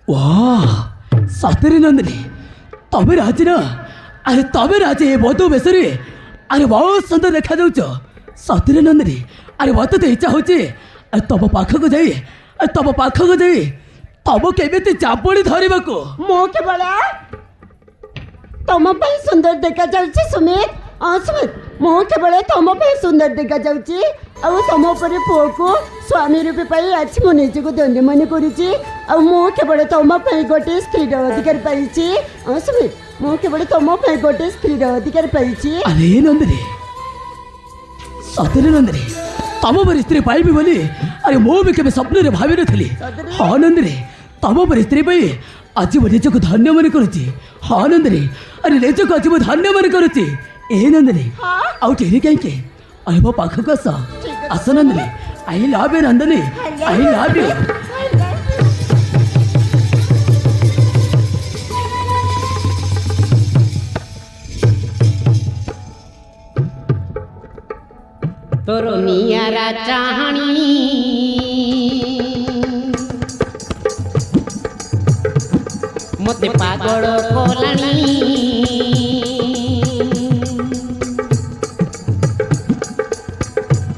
Speaker 6: वाह सतरे नंदिनी तबे राजी ना अरे तबे राजी ए बधू बेसरे अरे बहुत सुंदर देखा जाउछ सतरे नंदिनी अरे मत तो इच्छा होची अरे तब पाखक जाई तब पाखक जाई तब केमिति चापड़ी धरिबाको
Speaker 3: ମୁଁ କେବଳ ତମ ପାଇଁ ସୁନ୍ଦର ଦେଖାଯାଉଛି ସୁମିତ। ହଁ ସୁମିତ, ମୁଁ କେବଳ ତମ ପାଇଁ ସୁନ୍ଦର ଦେଖାଯାଉଛି ଆଉ ତମ ଉପରେ ପୁଅକୁ ସ୍ୱାମୀ ରୂପେ ପାଇ ଆଜି ମୁଁ ନିଜକୁ ଧନ୍ୟ ମନେ କରୁଛି। ଆଉ ମୁଁ କେବଳ ତମ ପାଇଁ ଗୋଟେ ସ୍ତ୍ରୀର ଅଧିକାର ପାଇଛି। ହଁ ସୁମିତ, ମୁଁ କେବଳ ତମ ପାଇଁ ଗୋଟେ ସ୍ତ୍ରୀର ଅଧିକାର ପାଇଛି।
Speaker 6: अरे नंदिनी सतरे नंदिनी तम पर स्त्री पाइबी बोली अरे मो भी केबे स्वप्न रे भाबी नथली। हाँ नंदिनी तम पर स्त्री पाई आज मो निजको धन्य मन करुची। हाँ नंदिनी अरे निजको आज मो धन्य मन करुची। ए नंदिनी आउ टेरी कहीं अरे मो पाखक आस Nandini I love you Nandini I love you.
Speaker 4: तोर नियारा चाहणी मते पागल कोलाणी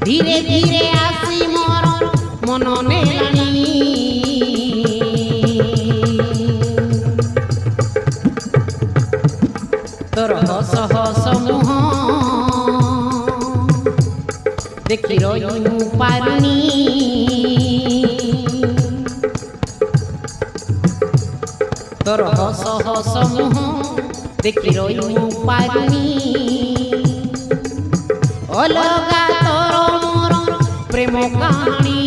Speaker 4: धीरे धीरे आसी मोर मन नेलाणी तोर हस हस मुह देखी रही पारुनी तोर हस हस मुह देखी रही पारुनी अलगा तोर मोर प्रेम कहानी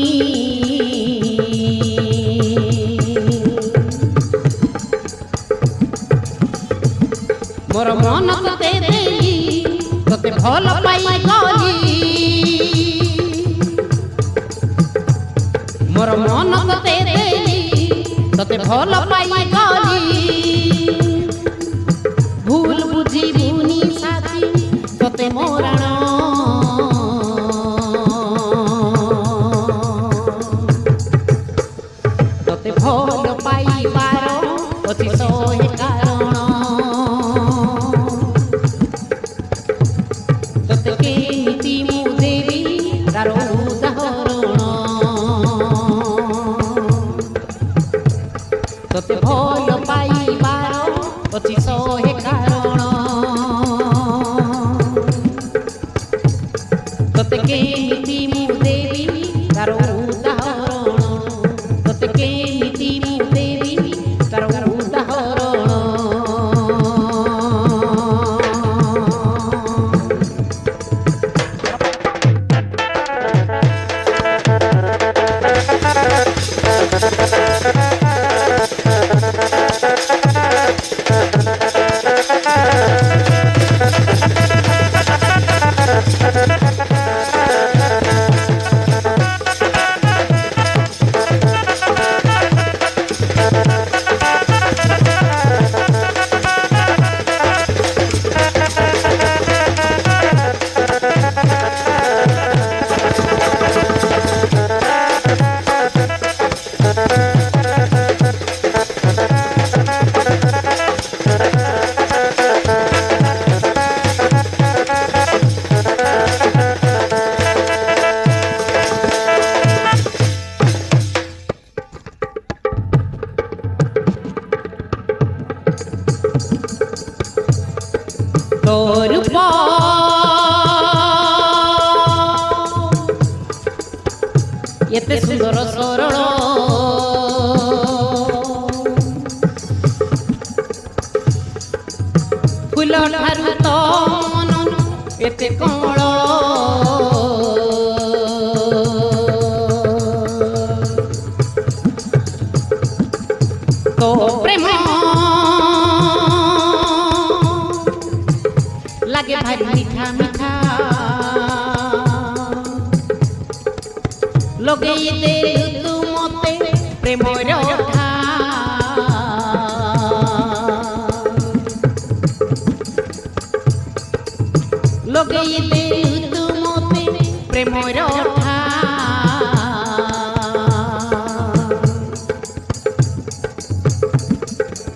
Speaker 4: मोर मन तते देली तते भल पाई गली मोर मन तते देली तते भल पाई गली भूल बुझी बुनी साथी तते मोराण तते भल पाई पार अति सोहे कारण तते केमिति मु देवी तार उदाहरण तते भल पाइबार अति सहे कारण तते केमिति मु देवी तार उदाहरण तते केमिति मु देवी तार उदाहरण तोर एते सुंदर सरल फूल ठारू तो मन एते कमल तो प्रेम लागे भारी मीठा मीठा লগেই দেলু তু মতে প্রেমর ঢা লগেই দেলু তু মতে প্রেমর ঢা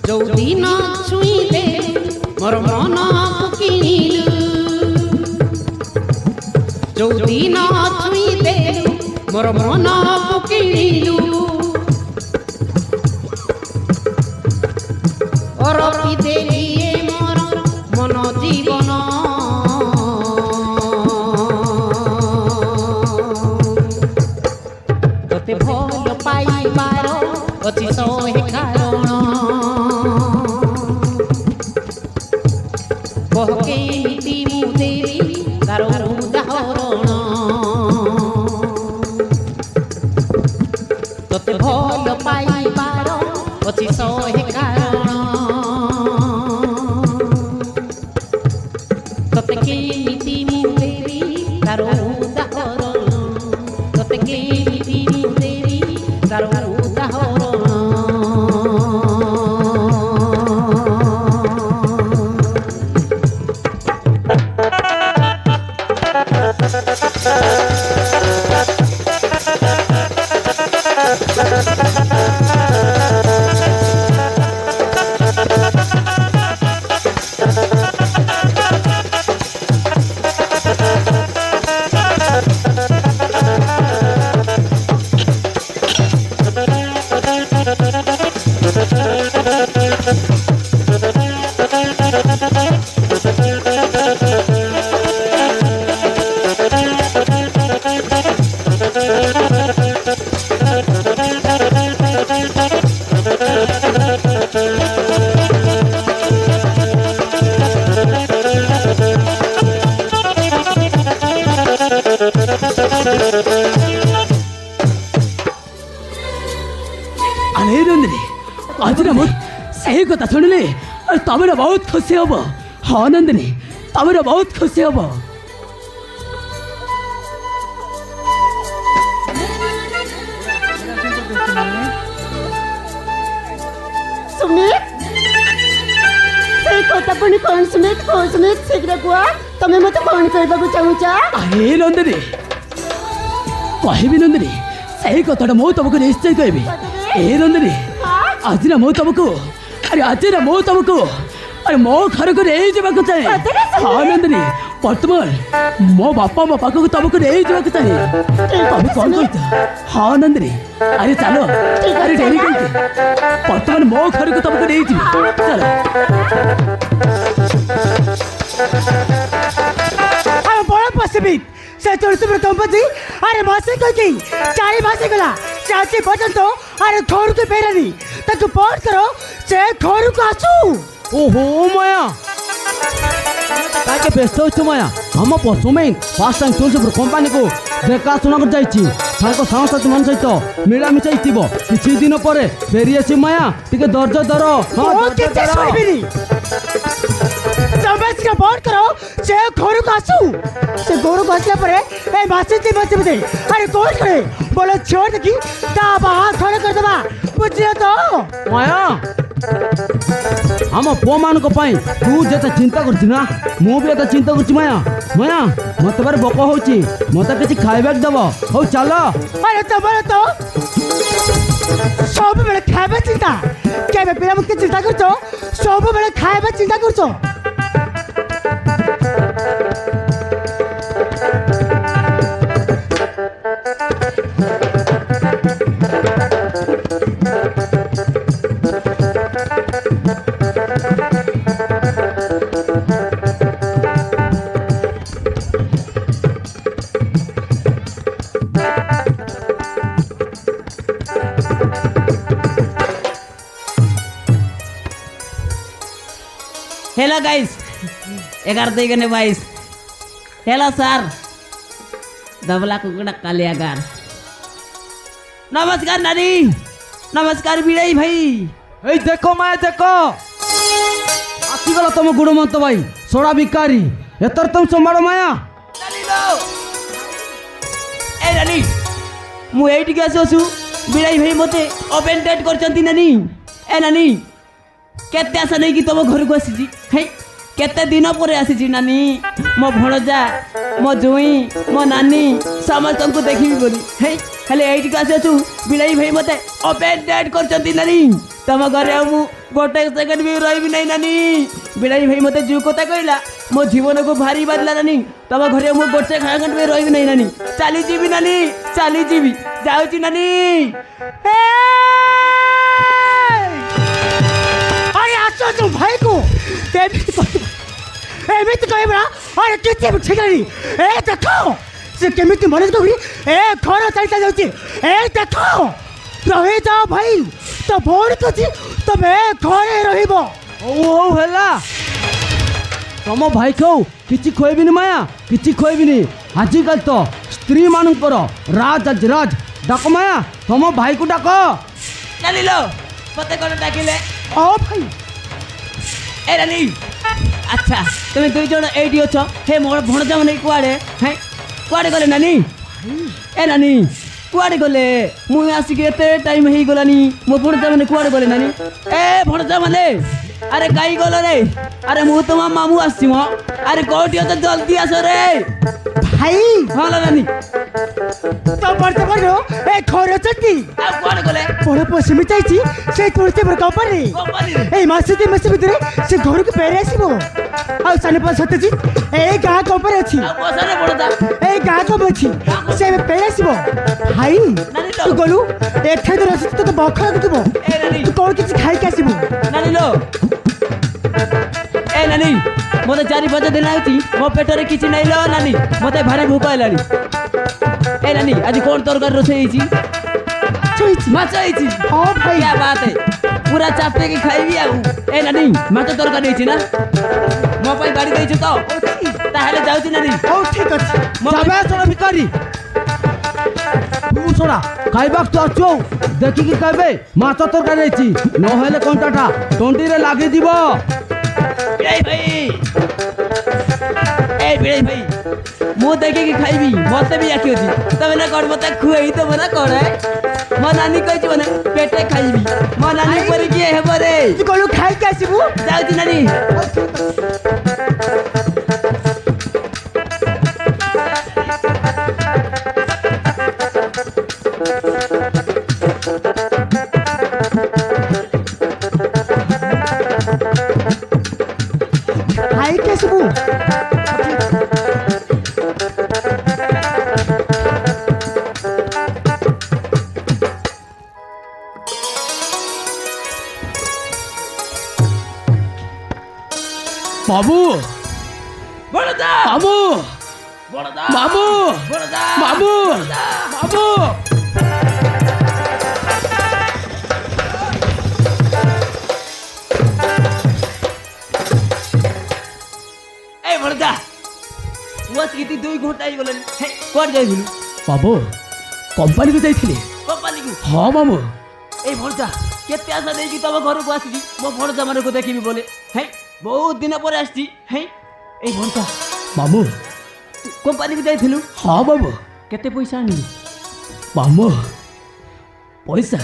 Speaker 4: যৌদিন ছুঁইলে মোর মন কিনিলু যৌদিন ছুঁইলে মোর মন কিনিলু অরপি দেলিয়ে মোর মন জীবন তোতে ভাল পাইবার অতি সহে কারণ কহকে নীতি মুদেবী তার উদাহরণ তোতে ভাল পাইবার অতি সহে কারণ তোতে কে নীতি মুদেবী তার উদাহরণ তোতে কে নীতি মুদেবী তার উদাহরণ
Speaker 6: अरे नंदिनी आज ना बहुत सही कथा सुनले और तमेरा बहुत खुशी हब हाँ नंदिनी तमेरा बहुत खुशी हब
Speaker 3: सुमित से কথা পুনি কোন সুমিত শীঘ্র কুয়া তুমি মতে কোন কইବାକୁ চাহুছ
Speaker 6: अरे नंदिनी कहबी नंदिनी सही कथाटा मु तुमको निश्चय कहबी ए नंदिनी आज ना मु तुमको अरे आज ना मु तुमको अरे मो घर को नहीं जावाक चाहे हाँ नंदिनी वर्तमान मो बापा मो पाखक तुमको नहीं जावाक चाहे तुम कौन कहता हाँ नंदिनी अरे चलो अरे डेरी करके वर्तमान मो घर को तुमको नहीं जी चलो
Speaker 5: बड़ा पश्चिमित से तुलसी दंपति अरे मासे कही चारि मासे गला चाची पर्यंत अरे घर को फेरानी ताकू फोन करो से घर को आसू
Speaker 8: ओहो माया ताके व्यस्त हो माया हम परसुमें फास्ट टाइम तुलसीपुर कंपानी को देखा सुना कर जाइछि साको सांगसाथी मान सहित मिलामिशा इतिबो किछि दिन परे फेरी आसी माया टिके दर्ज धर हां दर्ज धर
Speaker 5: तमें का फोन करो से घर को आसू से घर को आसला परे ए मासे ते मासे बदे अरे कौन करे बोलो छोड़ देखी ता बाहर खड़े कर देबा बुझियो तो
Speaker 8: माया हम पुआ मान को पाई तू जेता चिंता करछि ना मु भी एता चिंता करछि माया माया मते बार बको होछि मते किछि खाइबाक देबो हो चलो
Speaker 5: अरे तमरे तो सब बेले खाइबा चिंता केबे पिला मुके चिंता करछो सब बेले खाइबा चिंता करछो
Speaker 7: हेलो गाइस 11 हेलो सर दबला कुकुड़ा कालियागार नमस्कार नानी नमस्कार विजय भाई
Speaker 8: ए देखो माया देखो आसी गला तुम गुणमंत भाई सोडा भिकारी एतर तुम संभालो माया
Speaker 7: ए नानी ମୁଁ ଏଇଠିକି ଆସୁ ବିଳାଇ ଭାଇ ମୋତେ ଓପେନ୍ ଡେଟ୍ କରିଛନ୍ତି ନାନୀ। ଏ ନାନୀ କେତେ ଆଶା ନେଇକି ତମ ଘରକୁ ଆସିଛି। ହେଇ କେତେ ଦିନ ପରେ ଆସିଛି ନାନୀ। ମୋ ଭଣଜା ମୋ ଜୁଇଁ ମୋ ନାନୀ ସମସ୍ତଙ୍କୁ ଦେଖିବି ବୋଲି। ହେଇ ହେଲେ ଏଇଠିକି ଆସୁ ବିଳାଇ ଭାଇ ମୋତେ ଓପେନ୍ ଡେଟ୍ କରିଛନ୍ତି ନାନୀ। ତମ ଘରେ ଆଉ ମୁଁ ଗୋଟେ ସେକେଣ୍ଡ ବି ରହିବି ନାହିଁ ନାନୀ। ବିଳାଇ ଭାଇ ମୋତେ ଯେଉଁ କଥା କହିଲା ମୋ ଜୀବନକୁ ଭାରି ବାଧିଲା ନାନୀ। ତମ ଘରେ ମୁଁ ଗୋଟେ ସେକେଣ୍ଡ ବି ରହିବି ନାହିଁ ନାନୀ। ଚାଲିଯିବି ନାନୀ ଚାଲିଯିବି ଯାଉଛି ନାନୀ।
Speaker 5: अरे आसो तू भाई को एमिति कहबा अरे किछि ठीक नहीं। ए देखो से केमिति मने तो ए घर चलता जाउची। ए देखो रहे जाओ भाई तो भोर कछि तबे घरे रहिबो।
Speaker 8: ओ हेला तम भाई को किछि खोइबिनी माया किछि खोइबिनी। आजिकल तो स्त्री मानकर राज आज राज डाक माया तम भाई को डाक।
Speaker 7: नानी लो मते कोन डाकिले।
Speaker 5: ओ भाई
Speaker 7: ए नानी अच्छा तुम दुई जन एडी अछ। हे मोर भणजा माने कुआडे हे कुआडे गले नानी। ए नानी कुआडे गले मु आसी के एते टाइम हेई गलानी। मो भणजा माने कुआडे गले नानी। ए भणजा माने अरे काई गलो रे। अरे मु तो मामू आसी मो। अरे कोठी तो जल्दी आसो रे
Speaker 5: भाई।
Speaker 7: हां नानी
Speaker 5: तो बर्त बनो ए घर चटी
Speaker 7: आ कुआडे गले
Speaker 5: बड़ पश्चिमी जाइछि से तुरते बर कंपनी
Speaker 7: कंपनी
Speaker 5: ए मासे दी मासे भितरे से घर को फेरे आसीबो। आ साने पास सतेजी ए गां कंपनी अछि।
Speaker 7: आ बसने पड़ता
Speaker 5: ए गां को अछि से फेरे आसीबो। भाई
Speaker 7: नानी लो
Speaker 5: तू गलु एक थे रस तो बखरा दुबो।
Speaker 7: ए नानी
Speaker 5: तू कोन किछ खाइ के आसीबो।
Speaker 7: नानी लो ए नानी मते 4-5 दिन आउची मो पेटरे किछि नै लो नानी मते भारी भूख आइलानी। ए नानी आज कोन तरकारी रोसे ହେଇची।
Speaker 5: चोइछि
Speaker 7: माछ ହେଇची।
Speaker 5: हां भाई
Speaker 7: क्या बात है पूरा चापे के खाइबी आउ। ए नानी माछ तरकारी ହେଇची ना मो पई गाड़ी दैछु तो ताहले जाउची नानी।
Speaker 5: ओ ठीक अछि
Speaker 8: जाबे सोना भिकारी तू सोना खाइबाक तो आछो देखि कि कहबे माछ तरकारी अछि न हेले कोंटाटा टोंटी रे लागि दिबो।
Speaker 7: बिड़ाई भाई ए बिड़ाई भाई मु देखि कि खाइबी मते भी आखि अछि तबे ना कोन मते खुएई तो बना कोन है। मो नानी कहछि बने पेटे खाइबी मो नानी पर की हेबो रे।
Speaker 5: तू गलु खाइ के आसीबो।
Speaker 7: जाउची नानी
Speaker 5: खाइ के आसीबो।
Speaker 6: बाबू
Speaker 7: बड़दा
Speaker 6: बाबू
Speaker 7: बड़दा
Speaker 6: बाबू
Speaker 7: बड़दा
Speaker 6: बाबू बाबू
Speaker 7: ए बड़दा वस किती 2 घंटा ही गलन हे कोन जाइलु
Speaker 6: बाबू कंपनी को जाइथिले
Speaker 7: कंपनी को।
Speaker 6: हाँ बाबू
Speaker 7: ए भणजा केते आशा देकी तब घर को आसी मो भणजा माने को देखिबी बोले हे बहुत दिन पर आसी हे ए भणजा
Speaker 6: बाबू
Speaker 7: कंपनी को जाइथिलु।
Speaker 6: हाँ बाबू
Speaker 7: केते पैसा आनिलु
Speaker 6: बाबू पैसा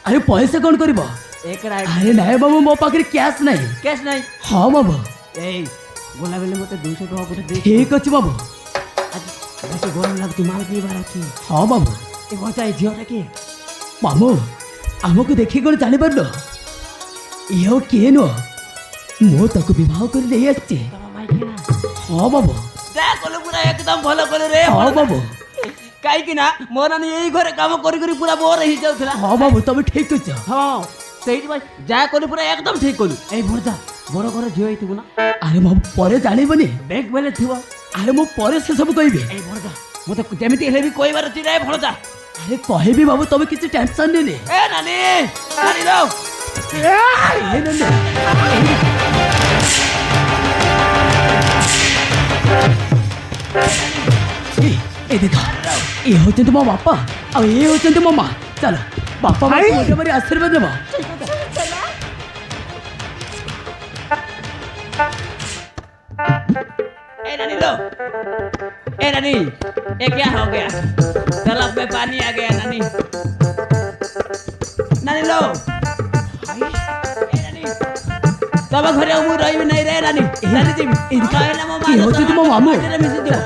Speaker 6: अरे पैसा कौन करिबो।
Speaker 7: एक राइट
Speaker 6: अरे नहीं बाबू मो पाखरे कैश नहीं।
Speaker 7: कैश नहीं।
Speaker 6: हाँ बाबू
Speaker 7: ए गोला बेले मते 200 टका पुरे दे।
Speaker 6: ठीक अछि बाबू।
Speaker 7: आज बेसी गरम लागती माल पीबार अछि।
Speaker 6: हाँ बाबू
Speaker 7: ए भणजा ए झियोटा के
Speaker 6: बाबू आमको देखी कौन जानी पार इहो किए नुह मो ताको विवाह कर ले आछे।
Speaker 7: तब माई के ना
Speaker 6: हाँ बाबू
Speaker 7: जा कोले पूरा एकदम भलो कोले रे।
Speaker 6: हाँ बाबू
Speaker 7: काई कि ना मोर नानी एई घरे काम करी करी पूरा बोर ही जाउथला।
Speaker 6: हाँ बाबू तब ठीक छ।
Speaker 7: हां सेही भाई जा कोले पूरा एकदम ठीक कोलु। ए भणजा बड़ घर झियो हितबु ना।
Speaker 6: अरे मो परे जानिबनी
Speaker 7: बैग बेले थिबो।
Speaker 6: अरे मो परे से सब कहबी।
Speaker 7: ए भणजा मते जेमिति हेले भी कोइबार अछि रे भणजा।
Speaker 6: अरे कहबी बाबू तब किसी टेंशन नहीं ले।
Speaker 7: ए नानी नानी लो
Speaker 6: ए नन्हे ए देखा ये होचंत मो बापा और ये होचंत मो मां। चलो बापा भाई मोटे बड़ी आशीर्वाद देबो।
Speaker 7: ए नानी लो ए नानी ये क्या हो गया। तलब में पानी आ गया नानी नानी लो तब घरे मु रही नहीं रे नानी नानी जी कहला मो
Speaker 6: কি হচ্ছে তোমার মামু
Speaker 7: मिसी दियो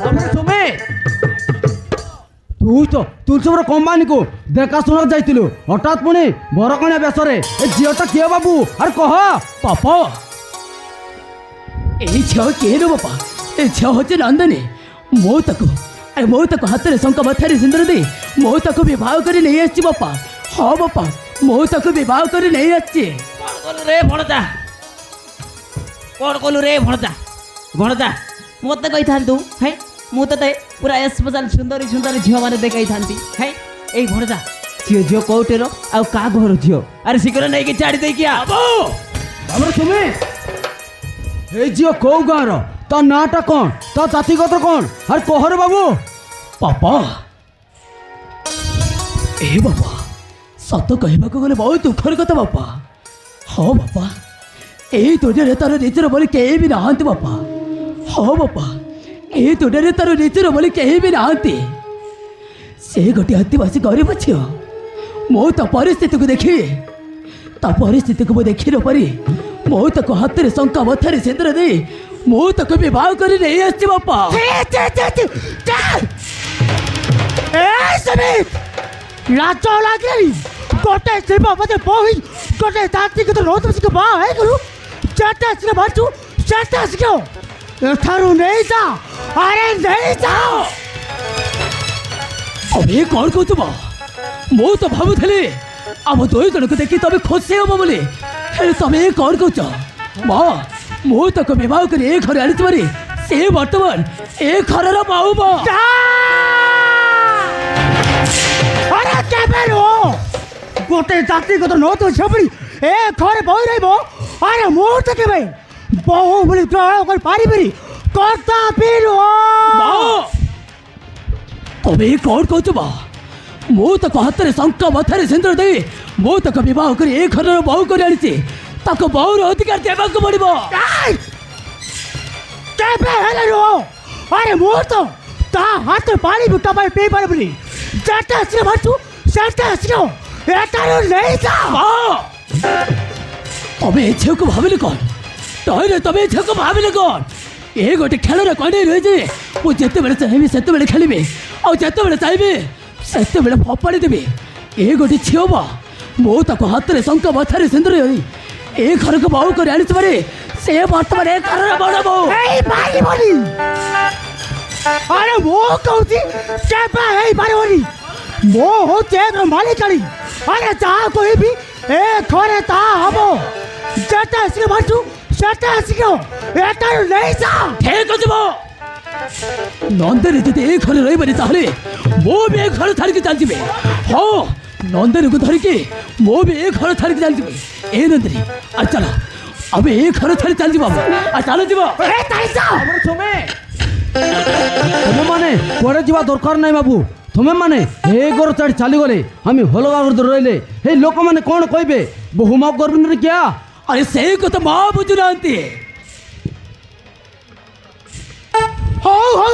Speaker 8: আমরা তুমি তুই তো তুলসীপুর কোম্পানিକୁ দেখাশোনা ଯାଇଥିଲୁ হঠাৎ ପୁଣି ବରକନ୍ୟା ବେଶରେ ଏ ଝିଅଟା କିଏ ବାବୁ ଆରେ କହ
Speaker 6: বাপা এই ঝিଅ କିଏ রে ବାପା ଏ ଝିଅ হচ্ছে ନନ୍ଦିନୀ ମୁଁ ତାକୁ ହାତରେ ଶଙ୍ଖ ମଥାରେ ସିନ୍ଦୁର ଦେଇ ମୁଁ ତାକୁ ବିବାହ କରି ନେଇ ଆସିଛି ବାପା ହଁ ବାପା ମୁଁ ତାକୁ ବିବାହ କରି ନେଇ ଆସିଛି
Speaker 7: कौन कलु रे भणजा भणजा मत कही था है मु ते पूरा स्पेशल सुंदरी सुंदरी झील मैंने देखी था है यही भणजा झील झील कौटेर आ का घर झील अरे शीघ्र नहीं छाड़ी दे क्या
Speaker 8: আমরা তুমি এই ঝিଅ କୋଉ ଗାଁର ତା ନାଁଟା କ'ଣ ତା ଜାତିଗତ କ'ଣ ଆରେ କହରେ ବାବୁ
Speaker 6: ବାପା ଏ ବାପା ସତ କହିବାକୁ ଗଲେ ବହୁତ ଦୁଃଖର କଥା ବାପା ହଁ ବାପା এই দুনিয়াରେ ତାର ନିଜର ବୋଲି କେହି ବି ନାହାନ୍ତି ବାପା ହଁ ବାପା এই ଦୁନିଆରେ ତାର ନିଜର ବୋଲି କେହି ବି ନାହାନ୍ତି ସେ ଗୋଟିଏ ଆଦିବାସୀ ଗରିବ ଝିଅ ମୁଁ ତା ପରିସ୍ଥିତିକୁ ଦେଖି ମୁଁ ଦେଖି ନ ପାରି ମୁଁ ତାକୁ ହାତରେ ଶଙ୍ଖା ମଥାରେ ସିନ୍ଦୁର ଦେଇ ମୁଁ ତାକୁ ବିବାହ କରି ନେଇ ଆସିଛି ବାପା
Speaker 5: ଲାଜ ଲାଗିଲାଣି ଗୋଟେ ଶିବ ମତେ ବହି ଗୋଟେ ଜାତିକୁ ତ ରହୁଥିବ ଶିଖ ବାହା ହେଇଗଲୁ ଚାରିଟା ଶିଖ ବାଛୁ ଚାରିଟା ଶିଖ ଏଠାରୁ ନେଇଯା ଆରେ ନେଇଯାଅ
Speaker 6: अबे कौन कौच मु तो भावुली आम दुई जन को देखी तमें खुशी हम बोली तमें कौन कौच माँ मु तक बह कर घर आनी मारी से बर्तमान ए घर माऊ माँ
Speaker 5: अरे केबे रो गोटे जातिगत नौत झपड़ी ए घरे बही रही अरे मु तो केबे बहु बोली ग्रहण कर पारिबेरी कर्ता पीरो
Speaker 6: तमें कौन कौच माँ मु तक हाथ में शंख मथारे सिंदूर दे मु तक बह कर ए घर बहु कर आनी बहुर अधिकार देवाक पड़ो
Speaker 5: केबे हेले रो अरे मु तो ता हाथ पानी भी कमाई पी पारिबेरी जाता से मारछु जाता से एटारो नहीं जा
Speaker 6: तमें झील को भाविले कौन तहरे तमें झील को भाविले कौन ये गोटे खेल कड़े रही मुझे चाहिए से खेली और जिते चाहिए से फपाड़ी देवी ये गोटे झील बा मु ताको हाथ में शंख मथारे सिंदूर ए घर को बहु कर आनी मारे से बर्तमान ए घर बड़ बहु
Speaker 5: अरे वो कहती केबे हेई पारिबनी मो हो चेक मालिकानी अरे जहाँ कोई भी ए घरे ता हबो जटा से मारछु सेटा सिखो एटा नहीं जा
Speaker 6: ठीक अछि नंदनी जी ए घर रही मो भी ए घर छाड़ी चल जाए हाँ नंदनी को धरिकी मो भी ए घर छाड़ी चल जाए ए नंदनी आ चल अब ए घर छाड़ी चल जा चल
Speaker 8: तुम मैंने कुआड़े जा दरकार नहीं बाबू तुम्हें मैंने ए घर छाड़ी चली गले हम हलगा घर रही हे लोक मैंने कौन कहे बहु माँ गर्भ क्या
Speaker 6: अरे से कथा माँ बुझुना
Speaker 5: हौ हौ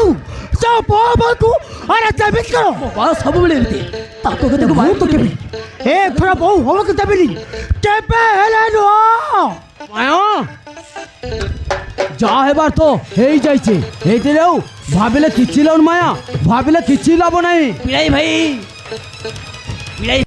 Speaker 5: जा बाबू अरे जबित करो
Speaker 6: बाबा सब बेले ताको कथा को
Speaker 5: तो केबे ए खरा बहु हो के जबिनी केबे हेले नो
Speaker 8: माया जा हेबार तो हेई जाइछे हेते रहू भाबिले किछि लोन माया भाबिले किछि लाभ नहीं
Speaker 7: पिड़ाई भाई पिड़ाई